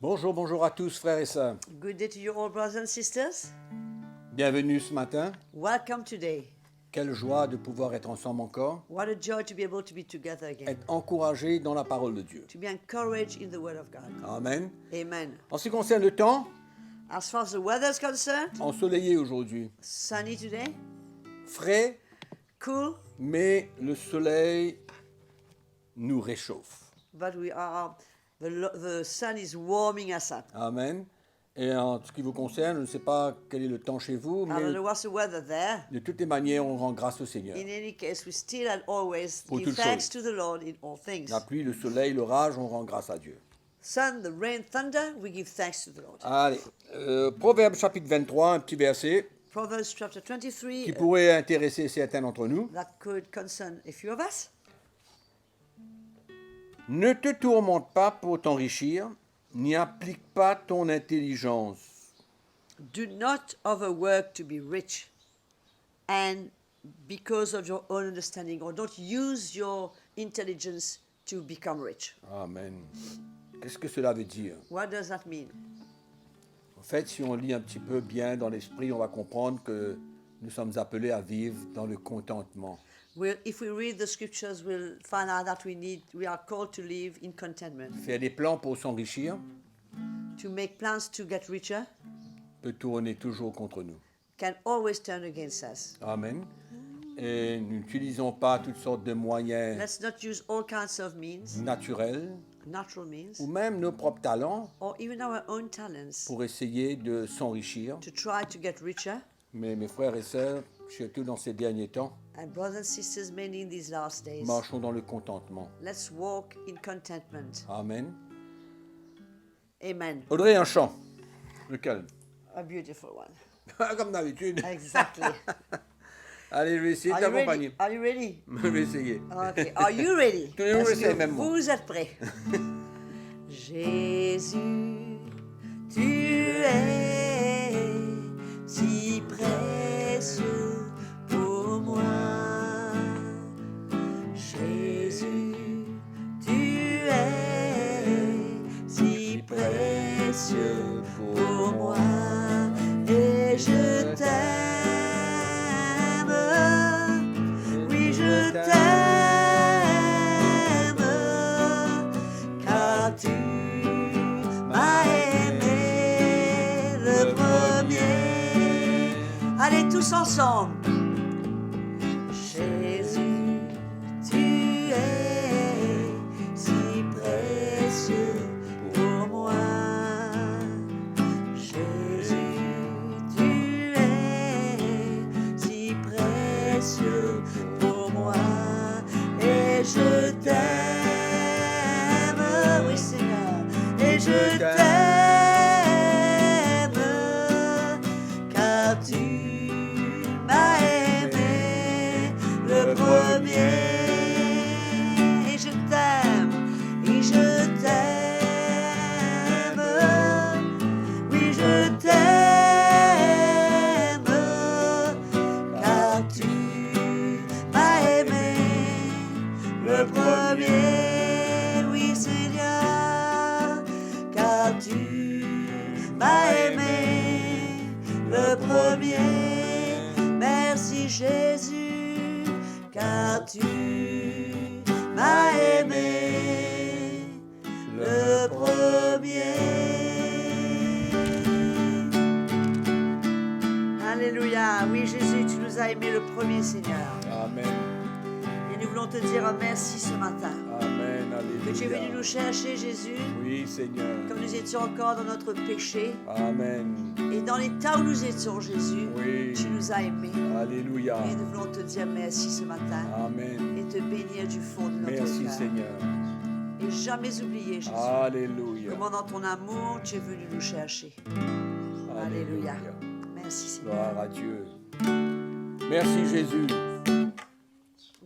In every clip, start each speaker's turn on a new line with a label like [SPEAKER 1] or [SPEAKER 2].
[SPEAKER 1] Bonjour, bonjour à tous, frères et sœurs.
[SPEAKER 2] Good day to you all, brothers and sisters.
[SPEAKER 1] Bienvenue ce matin.
[SPEAKER 2] Welcome today.
[SPEAKER 1] Quelle joie de pouvoir être ensemble encore,
[SPEAKER 2] What a joy to be able to be together again,
[SPEAKER 1] être encouragé dans la parole de Dieu.
[SPEAKER 2] to be encouraged in the Word of God.
[SPEAKER 1] Amen.
[SPEAKER 2] Amen.
[SPEAKER 1] En ce qui concerne le temps,
[SPEAKER 2] As far as the weather is concerned,
[SPEAKER 1] ensoleillé aujourd'hui,
[SPEAKER 2] sunny today,
[SPEAKER 1] frais,
[SPEAKER 2] cool,
[SPEAKER 1] mais le soleil nous réchauffe.
[SPEAKER 2] but the sun is warming us up.
[SPEAKER 1] Amen. Et en ce qui vous concerne, je ne sais pas quel est le temps chez vous,
[SPEAKER 2] I don't
[SPEAKER 1] mais
[SPEAKER 2] know what's the weather there.
[SPEAKER 1] de toutes les manières, on rend grâce au Seigneur.
[SPEAKER 2] In any case, we still and always
[SPEAKER 1] Pour
[SPEAKER 2] give
[SPEAKER 1] toutes
[SPEAKER 2] thanks
[SPEAKER 1] choses.
[SPEAKER 2] to the Lord in all things.
[SPEAKER 1] La pluie, le soleil, l'orage, on rend grâce à Dieu.
[SPEAKER 2] Sun, the rain, thunder, we give thanks to the Lord.
[SPEAKER 1] Allez, Proverbe chapitre 23, un petit verset
[SPEAKER 2] Proverbs chapter 23,
[SPEAKER 1] qui pourrait intéresser certains d'entre nous.
[SPEAKER 2] that could concern a few of us.
[SPEAKER 1] Ne te tourmente pas pour t'enrichir, n'y applique pas ton intelligence.
[SPEAKER 2] Do not overwork to be rich, and because of your own understanding, or don't use your intelligence to become rich.
[SPEAKER 1] Amen. Qu'est-ce que cela veut dire?
[SPEAKER 2] What does that mean?
[SPEAKER 1] En fait, si on lit un petit peu bien dans l'esprit, on va comprendre que nous sommes appelés à vivre dans le contentement.
[SPEAKER 2] If we read the scriptures, we'll find out that we are called to live in contentment.
[SPEAKER 1] Faire des plans pour s'enrichir
[SPEAKER 2] To make plans to get richer
[SPEAKER 1] peut tourner toujours contre nous.
[SPEAKER 2] can always turn against us.
[SPEAKER 1] Amen. Et nous n'utilisons pas toutes sortes de moyens
[SPEAKER 2] Let's not use all kinds of means,
[SPEAKER 1] naturels
[SPEAKER 2] natural means,
[SPEAKER 1] ou même nos propres talents
[SPEAKER 2] or even our own talents
[SPEAKER 1] pour essayer de s'enrichir.
[SPEAKER 2] to try to get richer.
[SPEAKER 1] Mais mes frères et sœurs, surtout dans ces derniers temps,
[SPEAKER 2] And brothers and sisters, mainly in these last days,
[SPEAKER 1] marchons dans le contentement.
[SPEAKER 2] let's walk in contentment.
[SPEAKER 1] Amen.
[SPEAKER 2] Amen.
[SPEAKER 1] Audrey, un chant. Lequel?
[SPEAKER 2] A beautiful one.
[SPEAKER 1] Comme d'habitude.
[SPEAKER 2] Exactly.
[SPEAKER 1] Allez, je vais essayer de
[SPEAKER 2] Are you ready?
[SPEAKER 1] t'accompagner.
[SPEAKER 2] Are you ready?
[SPEAKER 1] Je vais essayer.
[SPEAKER 2] Okay. Are you ready?
[SPEAKER 1] Tous les jours,
[SPEAKER 2] Est-ce
[SPEAKER 1] j'essaie,
[SPEAKER 2] que
[SPEAKER 1] même moi.
[SPEAKER 2] vous êtes prêts? Jésus, tu es si précieux pour moi. Jésus, tu es si précieux pour moi. Et je t'aime, oui je t'aime, car tu m'as aimé le premier. Allez tous ensemble. Jésus, tu es si précieux pour moi. Jésus, tu es si précieux pour moi. Et je t'aime, oui Seigneur, et je t'aime, car tu m'as aimé le premier. Et je t'aime, oui je t'aime, car tu m'as aimé le premier. Oui Seigneur, car tu m'as aimé le premier. Merci Jésus, car tu m'as aimé le premier. Alléluia. Oui Jésus, tu nous as aimé le premier Seigneur.
[SPEAKER 1] Amen.
[SPEAKER 2] Et nous voulons te dire merci ce matin.
[SPEAKER 1] Amen.
[SPEAKER 2] Que tu es venu
[SPEAKER 1] Alléluia.
[SPEAKER 2] nous chercher Jésus,
[SPEAKER 1] Oui, Seigneur.
[SPEAKER 2] comme nous étions encore dans notre péché.
[SPEAKER 1] Amen.
[SPEAKER 2] Et dans l'état où nous étions Jésus,
[SPEAKER 1] Oui.
[SPEAKER 2] tu nous as aimés.
[SPEAKER 1] Alléluia.
[SPEAKER 2] Et nous voulons te dire merci ce matin
[SPEAKER 1] Amen.
[SPEAKER 2] et te bénir du fond de notre
[SPEAKER 1] Merci,
[SPEAKER 2] cœur.
[SPEAKER 1] Seigneur.
[SPEAKER 2] Et jamais oublier Jésus,
[SPEAKER 1] Alléluia.
[SPEAKER 2] comment dans ton amour tu es venu nous chercher. Alléluia. Merci Seigneur.
[SPEAKER 1] Gloire à Dieu. Merci, Jésus.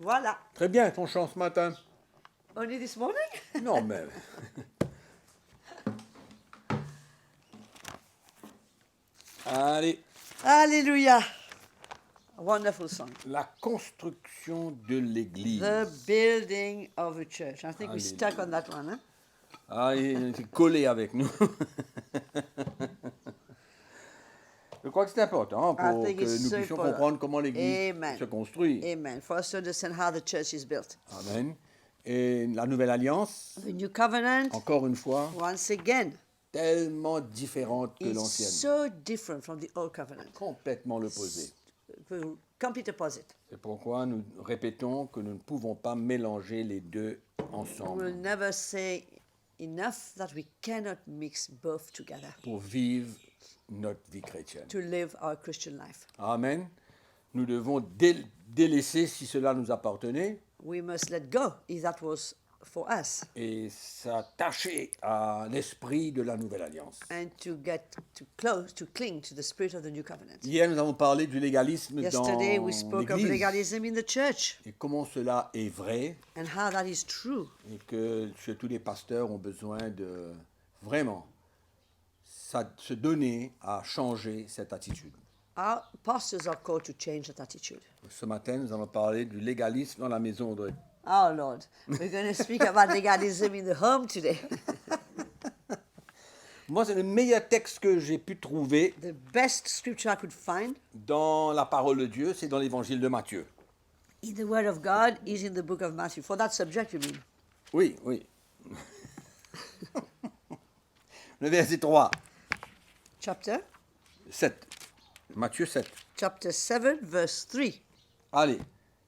[SPEAKER 2] Voilà.
[SPEAKER 1] Très bien, ton chant ce matin.
[SPEAKER 2] Only this morning?
[SPEAKER 1] Non, mais... Allez,
[SPEAKER 2] Alléluia. A wonderful song.
[SPEAKER 1] la construction de l'église.
[SPEAKER 2] The building of a church. I think we're
[SPEAKER 1] Alléluia.
[SPEAKER 2] stuck on that one. Huh?
[SPEAKER 1] Ah, il est collé avec nous. Je crois que c'est important
[SPEAKER 2] I
[SPEAKER 1] pour
[SPEAKER 2] think
[SPEAKER 1] que
[SPEAKER 2] it's
[SPEAKER 1] nous
[SPEAKER 2] so
[SPEAKER 1] puissions
[SPEAKER 2] important.
[SPEAKER 1] comprendre comment l'Église
[SPEAKER 2] Amen.
[SPEAKER 1] se construit.
[SPEAKER 2] Amen. For us to understand how the church is built.
[SPEAKER 1] Amen. Et la Nouvelle Alliance,
[SPEAKER 2] The new covenant,
[SPEAKER 1] encore une fois,
[SPEAKER 2] once again,
[SPEAKER 1] tellement différente que
[SPEAKER 2] is
[SPEAKER 1] l'ancienne.
[SPEAKER 2] so different from the old covenant.
[SPEAKER 1] Complètement l'opposé.
[SPEAKER 2] The complete opposite.
[SPEAKER 1] C'est pourquoi nous répétons que nous ne pouvons pas mélanger les deux
[SPEAKER 2] We'll
[SPEAKER 1] ensemble
[SPEAKER 2] never say enough that we cannot mix both together
[SPEAKER 1] pour vivre notre vie chrétienne.
[SPEAKER 2] to live our Christian life.
[SPEAKER 1] Amen. Nous devons délaisser si cela nous appartenait
[SPEAKER 2] We must let go if that was for us,
[SPEAKER 1] et s'attacher à l'esprit de la Nouvelle Alliance.
[SPEAKER 2] and to get to cling to the spirit of the new covenant.
[SPEAKER 1] Hier, nous avons parlé du légalisme
[SPEAKER 2] Yesterday
[SPEAKER 1] dans
[SPEAKER 2] we spoke of
[SPEAKER 1] l'Église
[SPEAKER 2] legalism in the church
[SPEAKER 1] et comment cela est vrai
[SPEAKER 2] and how that is true.
[SPEAKER 1] et que tous les pasteurs ont besoin de vraiment se donner à changer cette attitude.
[SPEAKER 2] Our pastors are called to change that attitude.
[SPEAKER 1] Ce matin, nous allons parler du légalisme dans la maison Audrey.
[SPEAKER 2] Oh Lord, we're going to speak about legalism in the home today.
[SPEAKER 1] Moi, c'est le meilleur texte que j'ai pu trouver
[SPEAKER 2] The best scripture I could find
[SPEAKER 1] dans la parole de Dieu, c'est dans l'évangile de Matthieu.
[SPEAKER 2] in the Word of God is in the book of Matthew. For that subject, you mean?
[SPEAKER 1] Oui, oui. Le verset 3,
[SPEAKER 2] Chapter
[SPEAKER 1] 7. Matthieu 7.
[SPEAKER 2] chapter 7, verse 3.
[SPEAKER 1] Allez,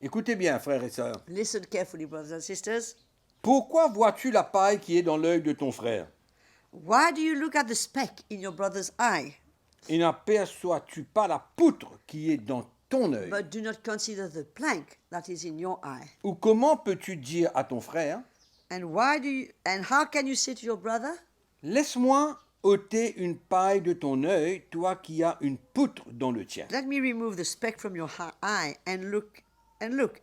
[SPEAKER 1] écoutez bien, frères et sœurs.
[SPEAKER 2] Listen carefully, brothers and sisters.
[SPEAKER 1] Pourquoi vois-tu la paille qui est dans l'œil de ton frère
[SPEAKER 2] Why do you look at the speck in your brother's eye,
[SPEAKER 1] et n'aperçois-tu pas la poutre qui est dans ton œil?
[SPEAKER 2] but do not consider the plank that is in your eye?
[SPEAKER 1] Ou comment peux-tu dire à ton frère,
[SPEAKER 2] And how can you say to your brother,
[SPEAKER 1] laisse-moi ôter une paille de ton œil, toi qui as une poutre dans le tien?
[SPEAKER 2] let me remove the speck from your eye, and look,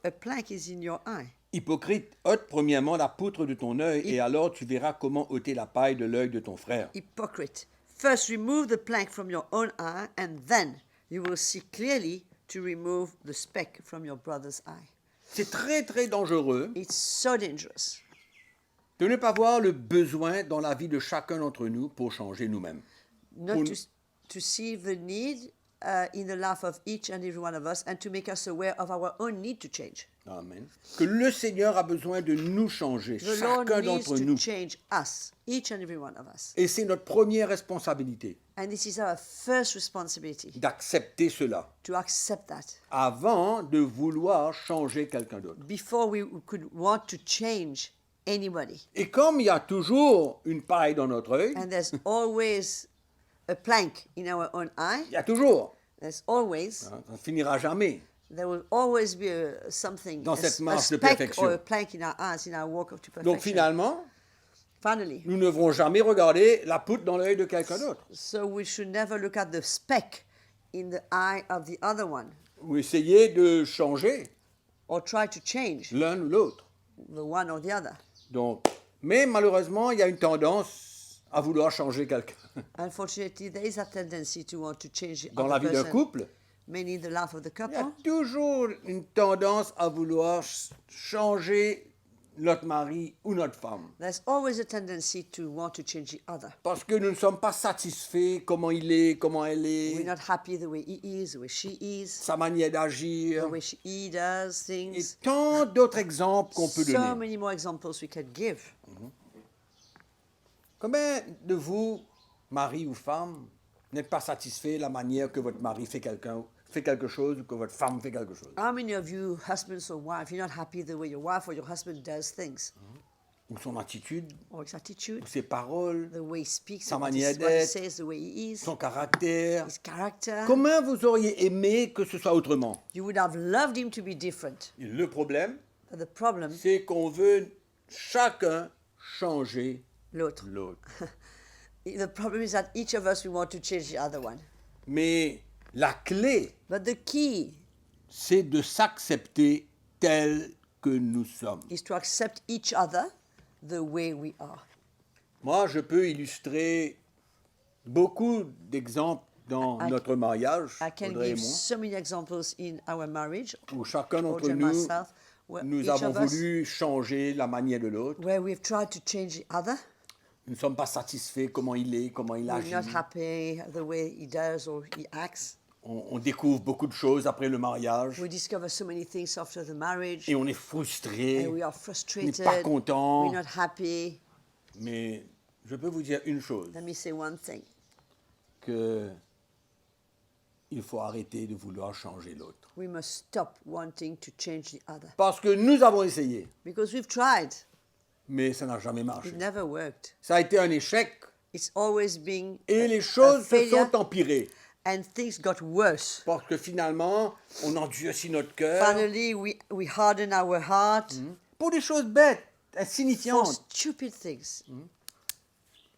[SPEAKER 2] a plank is in your eye?
[SPEAKER 1] Hypocrite, ôte premièrement la poutre de ton œil, et alors tu verras comment ôter la paille de l'œil de ton frère.
[SPEAKER 2] Hypocrite, first remove the plank from your own eye, and then you will see clearly to remove the speck from your brother's eye.
[SPEAKER 1] C'est très très dangereux
[SPEAKER 2] It's so dangerous
[SPEAKER 1] de ne pas voir le besoin dans la vie de chacun d'entre nous pour changer nous-mêmes.
[SPEAKER 2] not to see the need in the life of each and every one of us, and to make us aware of our own need to change.
[SPEAKER 1] Amen. Que le Seigneur a besoin de nous changer,
[SPEAKER 2] The Lord
[SPEAKER 1] chacun
[SPEAKER 2] needs
[SPEAKER 1] d'entre
[SPEAKER 2] to
[SPEAKER 1] nous.
[SPEAKER 2] change us, each and every one of us.
[SPEAKER 1] Et c'est notre première responsabilité
[SPEAKER 2] And this is our first responsibility,
[SPEAKER 1] d'accepter cela
[SPEAKER 2] to accept that
[SPEAKER 1] avant de vouloir changer quelqu'un d'autre.
[SPEAKER 2] before we could want to change anybody.
[SPEAKER 1] Et comme il y a toujours une paille dans notre œil,
[SPEAKER 2] And there's always a plank in our own eye.
[SPEAKER 1] il y a toujours,
[SPEAKER 2] There's always,
[SPEAKER 1] hein, ça ne finira jamais.
[SPEAKER 2] there will always be something,
[SPEAKER 1] Dans cette marche de
[SPEAKER 2] speck
[SPEAKER 1] perfection.
[SPEAKER 2] or a plank in our eyes, in our walk to perfection.
[SPEAKER 1] Donc finalement,
[SPEAKER 2] Finally,
[SPEAKER 1] nous ne devrons jamais regarder la poutre dans l'œil de quelqu'un d'autre
[SPEAKER 2] so we should never look at the speck in the eye of the other one,
[SPEAKER 1] ou essayer de changer
[SPEAKER 2] or try to change
[SPEAKER 1] l'un ou l'autre.
[SPEAKER 2] the one or the other.
[SPEAKER 1] Donc, mais malheureusement, il y a une tendance à vouloir changer quelqu'un.
[SPEAKER 2] Unfortunately, there is a tendency to want to change the
[SPEAKER 1] Dans la
[SPEAKER 2] other
[SPEAKER 1] vie d'un
[SPEAKER 2] person,
[SPEAKER 1] couple,
[SPEAKER 2] mainly in the life of the
[SPEAKER 1] il y a
[SPEAKER 2] couple.
[SPEAKER 1] toujours une tendance à vouloir changer notre mari ou notre femme.
[SPEAKER 2] There's always a tendency to want to change the other.
[SPEAKER 1] Parce que nous ne sommes pas satisfaits comment il est, comment elle
[SPEAKER 2] We're
[SPEAKER 1] est,
[SPEAKER 2] not happy the way he is, the way she is,
[SPEAKER 1] sa manière d'agir,
[SPEAKER 2] the way he does
[SPEAKER 1] et
[SPEAKER 2] things.
[SPEAKER 1] tant d'autres exemples qu'on peut
[SPEAKER 2] So
[SPEAKER 1] donner.
[SPEAKER 2] many more examples we can give.
[SPEAKER 1] Combien de vous, mari ou femme, n'êtes pas satisfait de la manière que votre mari fait quelque chose ou que votre femme fait quelque chose?
[SPEAKER 2] How many of you, husbands or wife, you're not happy the way your wife or your husband does things,
[SPEAKER 1] Ou son attitude,
[SPEAKER 2] or his attitude,
[SPEAKER 1] ou ses paroles,
[SPEAKER 2] the way he speaks,
[SPEAKER 1] sa
[SPEAKER 2] what
[SPEAKER 1] manière
[SPEAKER 2] he
[SPEAKER 1] d'être,
[SPEAKER 2] says, the way he is,
[SPEAKER 1] son caractère?
[SPEAKER 2] his character?
[SPEAKER 1] Comment vous auriez aimé que ce soit autrement?
[SPEAKER 2] You would have loved him to be different.
[SPEAKER 1] Et le problème,
[SPEAKER 2] But the problem,
[SPEAKER 1] c'est qu'on veut chacun changer
[SPEAKER 2] l'autre.
[SPEAKER 1] l'autre.
[SPEAKER 2] The problem is that each of us, we want to change the other one.
[SPEAKER 1] Mais la clé,
[SPEAKER 2] But the key
[SPEAKER 1] c'est de s'accepter tel que nous sommes.
[SPEAKER 2] is to accept each other the way we are.
[SPEAKER 1] Moi, je peux illustrer beaucoup d'exemples dans
[SPEAKER 2] I-
[SPEAKER 1] notre mariage,
[SPEAKER 2] I can
[SPEAKER 1] Audrey et
[SPEAKER 2] give
[SPEAKER 1] moi,
[SPEAKER 2] so many examples in our marriage,
[SPEAKER 1] où chacun d'entre
[SPEAKER 2] Audrey and
[SPEAKER 1] nous,
[SPEAKER 2] myself, where
[SPEAKER 1] nous
[SPEAKER 2] each
[SPEAKER 1] avons
[SPEAKER 2] of us,
[SPEAKER 1] voulu changer la manière de l'autre,
[SPEAKER 2] where we've tried to change the other,
[SPEAKER 1] Nous ne sommes pas satisfaits comment il est, comment il
[SPEAKER 2] We're
[SPEAKER 1] agit.
[SPEAKER 2] not happy the way he does or he acts.
[SPEAKER 1] On découvre beaucoup de choses après le mariage
[SPEAKER 2] We discover so many things after the marriage,
[SPEAKER 1] et on est frustré.
[SPEAKER 2] and we are
[SPEAKER 1] On n'est
[SPEAKER 2] frustrated.
[SPEAKER 1] pas content.
[SPEAKER 2] We're not happy.
[SPEAKER 1] Mais je peux vous dire une chose,
[SPEAKER 2] Let me say one thing.
[SPEAKER 1] que il faut arrêter de vouloir changer l'autre.
[SPEAKER 2] We must stop wanting to change the other.
[SPEAKER 1] Parce que nous avons essayé,
[SPEAKER 2] Because we've tried.
[SPEAKER 1] mais ça n'a jamais marché.
[SPEAKER 2] It never worked.
[SPEAKER 1] Ça a été un échec
[SPEAKER 2] It's always been
[SPEAKER 1] et les
[SPEAKER 2] a
[SPEAKER 1] choses se
[SPEAKER 2] failure,
[SPEAKER 1] sont empirées.
[SPEAKER 2] and things got worse.
[SPEAKER 1] Parce que finalement, on endurcit notre cœur
[SPEAKER 2] Finally, we harden our heart
[SPEAKER 1] pour des choses bêtes,
[SPEAKER 2] for
[SPEAKER 1] insignifiantes.
[SPEAKER 2] stupid things.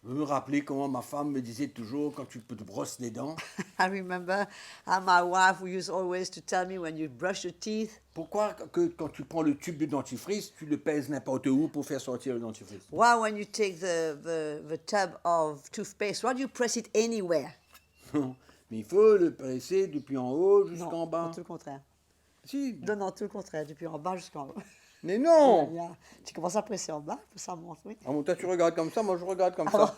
[SPEAKER 1] Je me rappelais comment ma femme me disait toujours quand tu te brosses les dents,
[SPEAKER 2] I remember how my wife used always to tell me when you brush your teeth,
[SPEAKER 1] pourquoi que quand tu prends le tube de dentifrice, tu le pèses n'importe où pour faire sortir le dentifrice.
[SPEAKER 2] why when you take the tub of toothpaste, why do you press it anywhere?
[SPEAKER 1] Non, mais il faut le presser depuis en haut jusqu'en
[SPEAKER 2] Non,
[SPEAKER 1] bas.
[SPEAKER 2] tout le contraire.
[SPEAKER 1] Si.
[SPEAKER 2] Non, non, tout le contraire, depuis en bas jusqu'en haut.
[SPEAKER 1] Mais non.
[SPEAKER 2] Bien. Tu commences à presser en bas, ça monte, oui.
[SPEAKER 1] Ah bon, toi tu regardes comme ça, moi je regarde comme ça.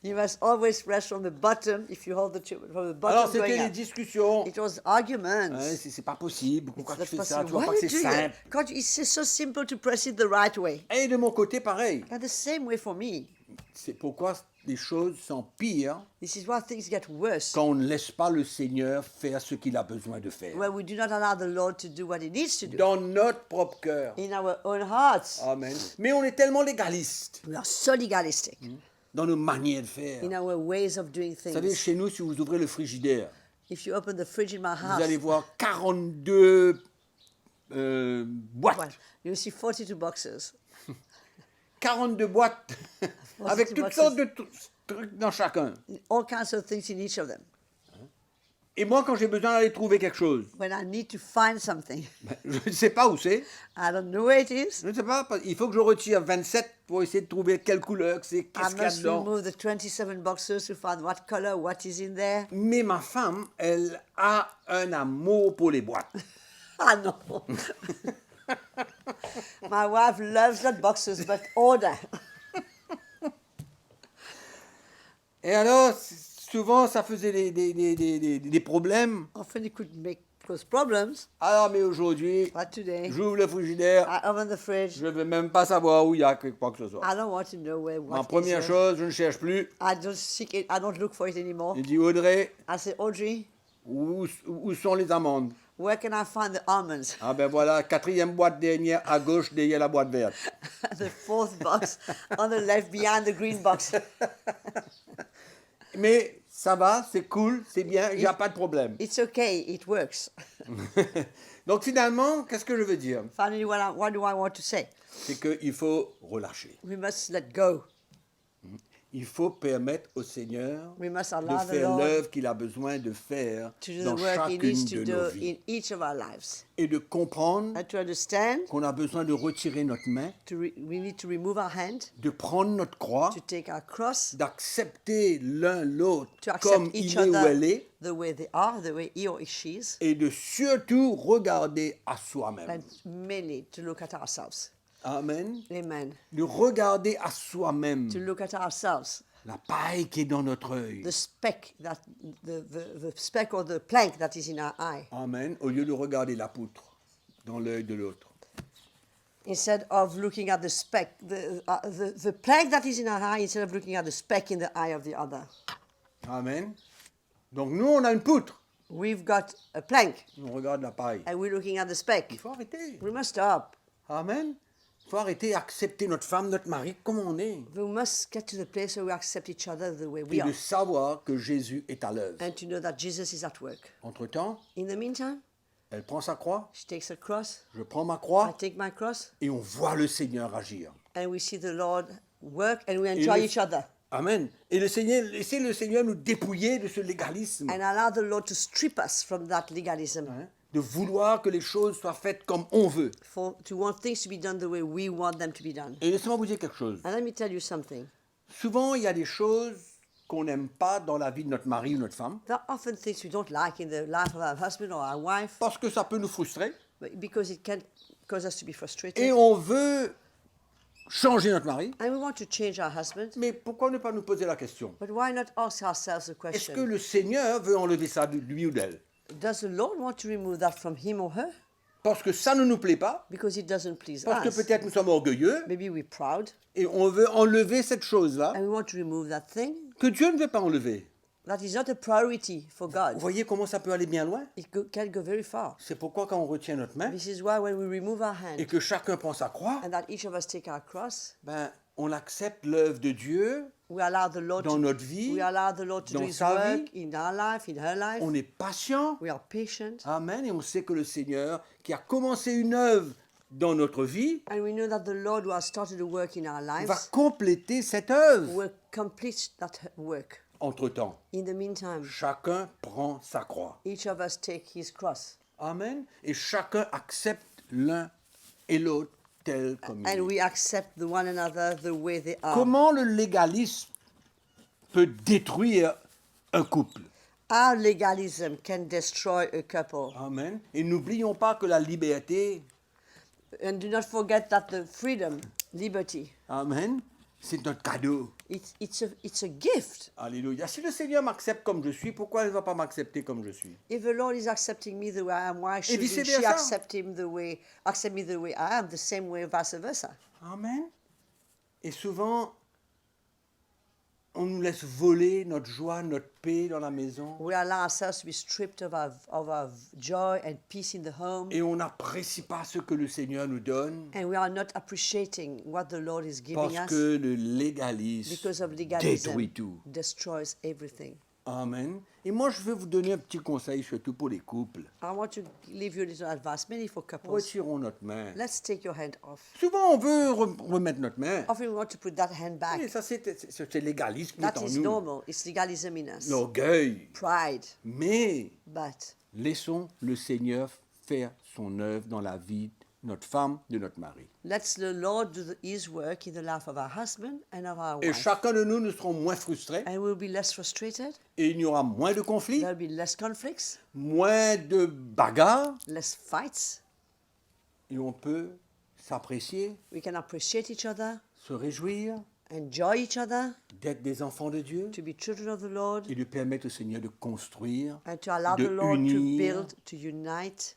[SPEAKER 2] You must always press from the bottom if you hold the tube from the bottom
[SPEAKER 1] Alors c'était
[SPEAKER 2] going
[SPEAKER 1] les
[SPEAKER 2] up.
[SPEAKER 1] discussions.
[SPEAKER 2] It was arguments.
[SPEAKER 1] Ouais, c'est pas possible. Pourquoi tu
[SPEAKER 2] It's
[SPEAKER 1] fais
[SPEAKER 2] not
[SPEAKER 1] ça? Tu
[SPEAKER 2] possible.
[SPEAKER 1] vois pas
[SPEAKER 2] Why
[SPEAKER 1] que
[SPEAKER 2] you
[SPEAKER 1] c'est
[SPEAKER 2] do it?
[SPEAKER 1] simple.
[SPEAKER 2] God, it's so simple to press it the right way.
[SPEAKER 1] Et de mon côté, pareil.
[SPEAKER 2] But the same way for me.
[SPEAKER 1] C'est pourquoi les choses s'empirent
[SPEAKER 2] This is why things get worse.
[SPEAKER 1] quand on ne laisse pas le Seigneur faire ce qu'il a besoin de faire.
[SPEAKER 2] When we do not allow the Lord to do what He needs to do
[SPEAKER 1] Dans notre propre cœur.
[SPEAKER 2] in our own hearts.
[SPEAKER 1] Amen. Mais on est tellement légaliste
[SPEAKER 2] We are so legalistic
[SPEAKER 1] dans nos manières de faire.
[SPEAKER 2] in our ways of doing
[SPEAKER 1] Vous savez,
[SPEAKER 2] things.
[SPEAKER 1] chez nous, si vous ouvrez le frigidaire,
[SPEAKER 2] If you open the fridge in my
[SPEAKER 1] vous
[SPEAKER 2] house,
[SPEAKER 1] allez voir 42 boîtes.
[SPEAKER 2] well, you see 42 boxes.
[SPEAKER 1] 42 boîtes avec toutes
[SPEAKER 2] boxes.
[SPEAKER 1] sortes de trucs dans chacun.
[SPEAKER 2] All kinds of things in each of them.
[SPEAKER 1] Et moi, quand j'ai besoin d'aller trouver quelque chose,
[SPEAKER 2] When I need to find something,
[SPEAKER 1] ben, je ne sais pas où c'est.
[SPEAKER 2] I don't know where it is.
[SPEAKER 1] Je ne sais pas. Il faut que je retire 27 pour essayer de trouver quelle couleur que c'est,
[SPEAKER 2] I
[SPEAKER 1] qu'est-ce qu'il y a
[SPEAKER 2] must
[SPEAKER 1] dedans.
[SPEAKER 2] remove the 27 boxes to find what color, what is in there.
[SPEAKER 1] Mais ma femme, elle a un amour pour les boîtes.
[SPEAKER 2] Ah no. My wife loves not boxes, but order.
[SPEAKER 1] Et alors, souvent, ça faisait des problèmes.
[SPEAKER 2] Often it could cause problems,
[SPEAKER 1] Alors, mais aujourd'hui,
[SPEAKER 2] but today
[SPEAKER 1] j'ouvre le frigidaire,
[SPEAKER 2] I open the fridge.
[SPEAKER 1] je ne veux même pas savoir où il y a quoi que ce soit.
[SPEAKER 2] I don't want to know where
[SPEAKER 1] Ma
[SPEAKER 2] what
[SPEAKER 1] première
[SPEAKER 2] is.
[SPEAKER 1] chose, je ne cherche plus.
[SPEAKER 2] I don't seek it. I don't look for it anymore.
[SPEAKER 1] Je dis, Audrey,
[SPEAKER 2] I say, Audrey,
[SPEAKER 1] où sont les amandes?
[SPEAKER 2] where can I find the almonds?
[SPEAKER 1] Ah ben voilà, quatrième boîte dernière à gauche derrière la boîte verte.
[SPEAKER 2] The fourth box on the left behind the green box.
[SPEAKER 1] Mais ça va, c'est cool, c'est bien, il n'y a pas de problème.
[SPEAKER 2] It's okay. It works.
[SPEAKER 1] Donc finalement, qu'est-ce que je veux dire?
[SPEAKER 2] Finally, what do I want to say?
[SPEAKER 1] C'est qu'il faut relâcher.
[SPEAKER 2] We must let go.
[SPEAKER 1] Il faut permettre au Seigneur
[SPEAKER 2] We must
[SPEAKER 1] de
[SPEAKER 2] allow the
[SPEAKER 1] faire
[SPEAKER 2] Lord
[SPEAKER 1] l'œuvre qu'il a besoin de faire
[SPEAKER 2] to do
[SPEAKER 1] dans
[SPEAKER 2] the work He needs
[SPEAKER 1] chacune
[SPEAKER 2] to
[SPEAKER 1] de nos
[SPEAKER 2] do
[SPEAKER 1] vies.
[SPEAKER 2] in each of our lives.
[SPEAKER 1] Et de comprendre
[SPEAKER 2] And to understand,
[SPEAKER 1] qu'on a besoin de retirer notre main,
[SPEAKER 2] we need to remove our hand,
[SPEAKER 1] de prendre notre croix,
[SPEAKER 2] to take our cross,
[SPEAKER 1] d'accepter l'un l'autre
[SPEAKER 2] to
[SPEAKER 1] comme
[SPEAKER 2] accept each
[SPEAKER 1] il est ou elle
[SPEAKER 2] other
[SPEAKER 1] est,
[SPEAKER 2] the way they are, the way he or she is,
[SPEAKER 1] et de surtout regarder à soi-même.
[SPEAKER 2] and mainly to look at ourselves.
[SPEAKER 1] Amen.
[SPEAKER 2] Amen.
[SPEAKER 1] De regarder à soi-même
[SPEAKER 2] To look at ourselves.
[SPEAKER 1] la paille qui est dans notre œil.
[SPEAKER 2] The speck that the speck or the plank that is in our eye,
[SPEAKER 1] Amen. Au lieu de regarder la poutre dans l'œil de l'autre.
[SPEAKER 2] instead of looking at the speck, the plank that is in our eye, instead of looking at the speck in the eye of the other.
[SPEAKER 1] Amen. Donc nous, on a une poutre.
[SPEAKER 2] We've got a plank,
[SPEAKER 1] On regarde la paille.
[SPEAKER 2] and we're looking at the speck.
[SPEAKER 1] Il faut arrêter.
[SPEAKER 2] We must stop.
[SPEAKER 1] Amen. Il faut arrêter d'accepter notre femme, notre mari comme on est.
[SPEAKER 2] We must get to the place where we accept each other the way we
[SPEAKER 1] Et
[SPEAKER 2] are,
[SPEAKER 1] de savoir que Jésus est à l'œuvre.
[SPEAKER 2] and to know that Jesus is at work.
[SPEAKER 1] Entre-temps,
[SPEAKER 2] In the meantime,
[SPEAKER 1] elle prend sa croix,
[SPEAKER 2] she takes her cross,
[SPEAKER 1] je prends ma
[SPEAKER 2] I
[SPEAKER 1] croix,
[SPEAKER 2] take my cross,
[SPEAKER 1] et on voit le Seigneur agir.
[SPEAKER 2] and we see the Lord work, and we
[SPEAKER 1] Et
[SPEAKER 2] enjoy
[SPEAKER 1] le-
[SPEAKER 2] each other.
[SPEAKER 1] Amen. Et le Seigneur, laissez le Seigneur nous dépouiller de ce légalisme.
[SPEAKER 2] And allow the Lord to strip us from that legalism,
[SPEAKER 1] Hein, de vouloir que les choses soient faites comme on veut.
[SPEAKER 2] to want things to be done the way we want them to be done.
[SPEAKER 1] Et laissez-moi vous dire quelque chose.
[SPEAKER 2] And let me tell you something.
[SPEAKER 1] Souvent, il y a des choses qu'on n'aime pas dans la vie de notre mari ou notre femme,
[SPEAKER 2] There are often things we don't like in the life of our husband or our wife,
[SPEAKER 1] parce que ça peut nous frustrer.
[SPEAKER 2] because it can cause us to be frustrated.
[SPEAKER 1] Et on veut changer notre mari.
[SPEAKER 2] and we want to change our husband.
[SPEAKER 1] Mais pourquoi ne pas nous poser la question?
[SPEAKER 2] But why not ask ourselves the
[SPEAKER 1] Est-ce que
[SPEAKER 2] question,
[SPEAKER 1] le Seigneur veut enlever ça de lui ou d'elle?
[SPEAKER 2] does the Lord want to remove that from him or her?
[SPEAKER 1] Parce que ça ne nous plaît pas,
[SPEAKER 2] Because it doesn't please
[SPEAKER 1] parce que
[SPEAKER 2] us.
[SPEAKER 1] peut-être nous sommes orgueilleux
[SPEAKER 2] Maybe we're proud
[SPEAKER 1] et on veut enlever cette chose-là
[SPEAKER 2] and we want to remove that thing.
[SPEAKER 1] que Dieu ne veut pas enlever.
[SPEAKER 2] That is not a priority for
[SPEAKER 1] Vous
[SPEAKER 2] God.
[SPEAKER 1] voyez comment ça peut aller bien loin?
[SPEAKER 2] Can go very far.
[SPEAKER 1] C'est pourquoi quand on retient notre main
[SPEAKER 2] This is why when we remove our
[SPEAKER 1] et
[SPEAKER 2] hand
[SPEAKER 1] que chacun prend sa croix,
[SPEAKER 2] and that each of us take our cross,
[SPEAKER 1] ben, on accepte l'œuvre de Dieu
[SPEAKER 2] we allow the Lord
[SPEAKER 1] dans
[SPEAKER 2] to,
[SPEAKER 1] notre vie,
[SPEAKER 2] we allow the Lord to do
[SPEAKER 1] dans
[SPEAKER 2] his
[SPEAKER 1] sa
[SPEAKER 2] work
[SPEAKER 1] vie.
[SPEAKER 2] in our life, in her life.
[SPEAKER 1] On est patient.
[SPEAKER 2] We are patient.
[SPEAKER 1] Amen. Et on sait que le Seigneur qui a commencé une œuvre dans notre vie
[SPEAKER 2] And we know that the Lord who has started a work in our
[SPEAKER 1] va
[SPEAKER 2] lives
[SPEAKER 1] compléter cette œuvre.
[SPEAKER 2] will complete that work.
[SPEAKER 1] Entre-temps,
[SPEAKER 2] In the meantime,
[SPEAKER 1] chacun prend sa croix.
[SPEAKER 2] each of us take his cross.
[SPEAKER 1] Amen. Et chacun accepte l'un et l'autre tel comme il
[SPEAKER 2] And
[SPEAKER 1] est.
[SPEAKER 2] we accept the one another the way they are.
[SPEAKER 1] Comment le légalisme peut détruire un couple?
[SPEAKER 2] Our legalism can destroy a couple.
[SPEAKER 1] Amen. Et n'oublions pas que la liberté,
[SPEAKER 2] And do not forget that the freedom, liberty,
[SPEAKER 1] amen, c'est notre cadeau.
[SPEAKER 2] it's a gift.
[SPEAKER 1] Alléluia. Si le Seigneur m'accepte comme je suis, pourquoi il ne va pas m'accepter comme je suis?
[SPEAKER 2] If the Lord is accepting me the way I am, why shouldn't
[SPEAKER 1] vice
[SPEAKER 2] she
[SPEAKER 1] versa.
[SPEAKER 2] accept me the way I am, the same way vice versa?
[SPEAKER 1] Amen. Et souvent, on nous laisse voler notre joie, notre paix dans la maison.
[SPEAKER 2] We allow ourselves to be stripped of our joy and peace in the home,
[SPEAKER 1] Et on n'apprécie pas ce que le Seigneur nous donne
[SPEAKER 2] and we are not appreciating what the Lord is giving
[SPEAKER 1] parce
[SPEAKER 2] us
[SPEAKER 1] que le légalisme
[SPEAKER 2] because of legalism
[SPEAKER 1] détruit tout.
[SPEAKER 2] destroys everything.
[SPEAKER 1] Amen. Et moi, je vais vous donner un petit conseil, surtout pour les couples.
[SPEAKER 2] I want to leave you a little advice, mainly for couples.
[SPEAKER 1] Retirons notre main.
[SPEAKER 2] Let's take your hand off.
[SPEAKER 1] Souvent, on veut remettre notre main.
[SPEAKER 2] Often we want to put that hand back.
[SPEAKER 1] Et ça, c'est l'égoïsme qui
[SPEAKER 2] That
[SPEAKER 1] est en
[SPEAKER 2] is
[SPEAKER 1] nous.
[SPEAKER 2] normal. It's legalism in us.
[SPEAKER 1] L'orgueil.
[SPEAKER 2] Pride.
[SPEAKER 1] Mais
[SPEAKER 2] But
[SPEAKER 1] laissons le Seigneur faire son œuvre dans la vie de notre femme, de notre mari.
[SPEAKER 2] let's the Lord do his work in the life of our husband and of our
[SPEAKER 1] Et
[SPEAKER 2] wife.
[SPEAKER 1] chacun de nous, nous serons moins frustrés.
[SPEAKER 2] And we'll be less frustrated.
[SPEAKER 1] Et il y aura moins de conflits,
[SPEAKER 2] There'll be less conflicts,
[SPEAKER 1] moins de bagarres.
[SPEAKER 2] less fights.
[SPEAKER 1] Et on peut s'apprécier,
[SPEAKER 2] We can appreciate each other,
[SPEAKER 1] se réjouir
[SPEAKER 2] enjoy each other,
[SPEAKER 1] d'être des enfants de Dieu
[SPEAKER 2] to be children of the Lord,
[SPEAKER 1] et de permettre au Seigneur de construire,
[SPEAKER 2] and to allow
[SPEAKER 1] de
[SPEAKER 2] the Lord to
[SPEAKER 1] unir.
[SPEAKER 2] build, to unite.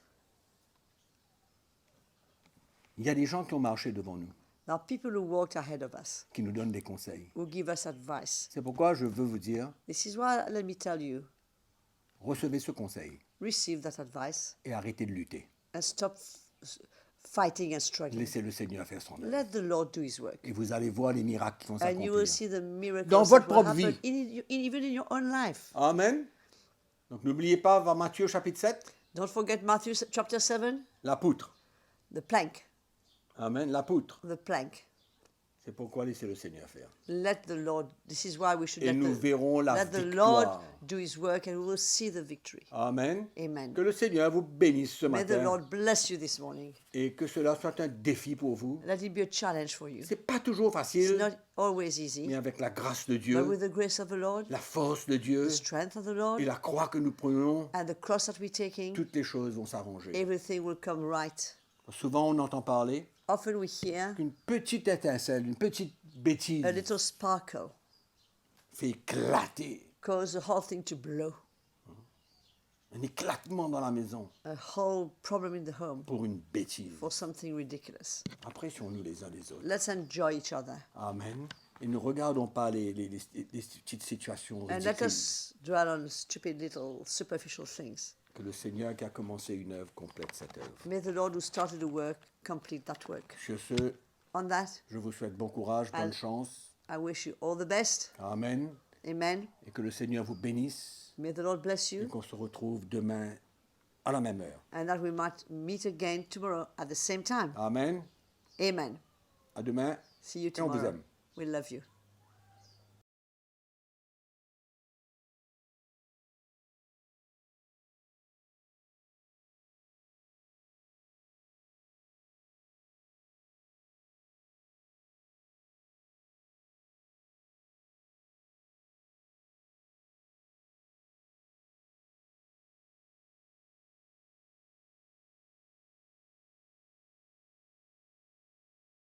[SPEAKER 1] Il y a des gens qui ont marché devant nous,
[SPEAKER 2] There are people who walked ahead of us,
[SPEAKER 1] qui nous donnent des conseils.
[SPEAKER 2] who give us advice.
[SPEAKER 1] C'est pourquoi je veux vous dire,
[SPEAKER 2] This is why, let me tell you,
[SPEAKER 1] recevez ce conseil
[SPEAKER 2] receive that advice
[SPEAKER 1] et arrêtez de lutter.
[SPEAKER 2] and stop fighting and struggling.
[SPEAKER 1] Laissez le Seigneur faire son œuvre.
[SPEAKER 2] Let the Lord do his work.
[SPEAKER 1] Et vous allez voir les miracles qui vont
[SPEAKER 2] And you will
[SPEAKER 1] s'accomplir.
[SPEAKER 2] see the miracles
[SPEAKER 1] Dans
[SPEAKER 2] that
[SPEAKER 1] votre
[SPEAKER 2] will
[SPEAKER 1] propre
[SPEAKER 2] happen
[SPEAKER 1] vie.
[SPEAKER 2] even in your own life.
[SPEAKER 1] Amen. Donc n'oubliez pas, va Matthieu chapitre 7,
[SPEAKER 2] Don't forget Matthew chapter 7,
[SPEAKER 1] la poutre.
[SPEAKER 2] the plank,
[SPEAKER 1] Amen, la poutre.
[SPEAKER 2] the plank.
[SPEAKER 1] C'est pourquoi laissez le Seigneur faire.
[SPEAKER 2] Let the Lord, this is why we should
[SPEAKER 1] Et nous verrons la
[SPEAKER 2] let the Lord
[SPEAKER 1] victoire.
[SPEAKER 2] do his work and we will see the victory.
[SPEAKER 1] Amen.
[SPEAKER 2] Amen.
[SPEAKER 1] Que le Seigneur vous bénisse ce
[SPEAKER 2] May the
[SPEAKER 1] matin
[SPEAKER 2] Lord bless you this morning.
[SPEAKER 1] et que cela soit un défi pour vous.
[SPEAKER 2] Let it be a challenge for you.
[SPEAKER 1] C'est pas toujours
[SPEAKER 2] It's
[SPEAKER 1] facile,
[SPEAKER 2] not always easy,
[SPEAKER 1] mais avec la grâce de
[SPEAKER 2] but
[SPEAKER 1] Dieu,
[SPEAKER 2] with the grace of the Lord,
[SPEAKER 1] la force de Dieu
[SPEAKER 2] the strength of the Lord,
[SPEAKER 1] et la croix que nous prenons,
[SPEAKER 2] and the cross that we're taking,
[SPEAKER 1] toutes les choses vont s'arranger.
[SPEAKER 2] everything will come right.
[SPEAKER 1] Souvent, on entend parler
[SPEAKER 2] Often we hear
[SPEAKER 1] qu'une petite étincelle, une petite bêtise
[SPEAKER 2] a little sparkle
[SPEAKER 1] fait éclater,
[SPEAKER 2] cause the whole thing to blow,
[SPEAKER 1] un éclatement dans la maison
[SPEAKER 2] a whole problem in the home
[SPEAKER 1] pour une bêtise.
[SPEAKER 2] for something ridiculous.
[SPEAKER 1] Apprécions-nous les uns les autres.
[SPEAKER 2] Let's enjoy each other.
[SPEAKER 1] Amen. Et ne regardons pas les petites situations
[SPEAKER 2] And let
[SPEAKER 1] ridicules.
[SPEAKER 2] us dwell on stupid little superficial things.
[SPEAKER 1] Que le Seigneur qui a commencé une œuvre complète cette œuvre.
[SPEAKER 2] May the Lord who started the work complete that work.
[SPEAKER 1] Sur ce,
[SPEAKER 2] On that,
[SPEAKER 1] je vous souhaite bon courage, bonne
[SPEAKER 2] Al-
[SPEAKER 1] chance.
[SPEAKER 2] I wish you all the best.
[SPEAKER 1] Amen.
[SPEAKER 2] Amen.
[SPEAKER 1] Et que le Seigneur vous bénisse
[SPEAKER 2] May the Lord bless
[SPEAKER 1] et
[SPEAKER 2] you
[SPEAKER 1] qu'on se retrouve demain à la même heure.
[SPEAKER 2] and that we might meet again tomorrow at the same time.
[SPEAKER 1] Amen.
[SPEAKER 2] Amen.
[SPEAKER 1] À demain.
[SPEAKER 2] See you
[SPEAKER 1] Et on vous
[SPEAKER 2] tomorrow.
[SPEAKER 1] aime.
[SPEAKER 2] We love you.